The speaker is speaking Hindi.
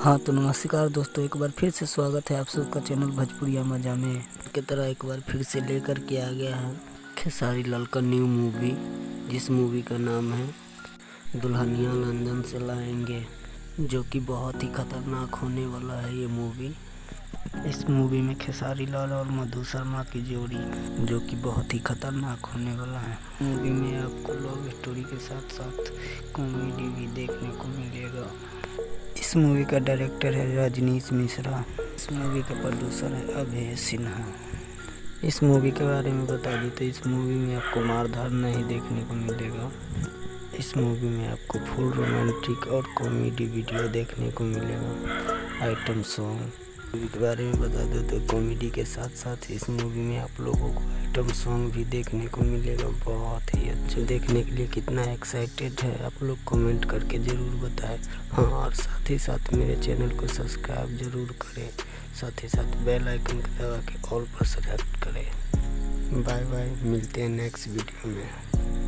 हाँ तो नमस्कार दोस्तों, एक बार फिर से स्वागत है आप सबका चैनल भोजपुरिया मजा में की तरह एक बार फिर से लेकर के आ गया है खेसारी लाल का न्यू मूवी, जिस मूवी का नाम है दुल्हनिया लंदन से लाएंगे, जो कि बहुत ही खतरनाक होने वाला है ये मूवी। इस मूवी में खेसारी लाल और मधु शर्मा की जोड़ी जो कि बहुत ही खतरनाक होने वाला है। मूवी में आपको लव स्टोरी के साथ साथ कॉमेडी भी देखने को मिलेगा। इस मूवी का डायरेक्टर है रजनीश मिश्रा। इस मूवी का प्रोड्यूसर है अभय सिन्हा। इस मूवी के बारे में बता दें तो इस मूवी में आपको मारधार नहीं देखने को मिलेगा। इस मूवी में आपको फुल रोमांटिक और कॉमेडी वीडियो देखने को मिलेगा। आइटम सॉन्ग मूवी के बारे में बता दें तो कॉमेडी के साथ साथ इस मूवी में आप लोगों को आइटम सॉन्ग भी देखने को मिलेगा। बहुत ही अच्छा, देखने के लिए कितना एक्साइटेड है आप लोग कमेंट करके ज़रूर बताएं। हाँ, और साथ ही साथ मेरे चैनल को सब्सक्राइब ज़रूर करें, साथ ही साथ बेल आइकन को दबा के ऑल पर सेलेक्ट करें। बाय बाय, मिलते हैं नेक्स्ट वीडियो में।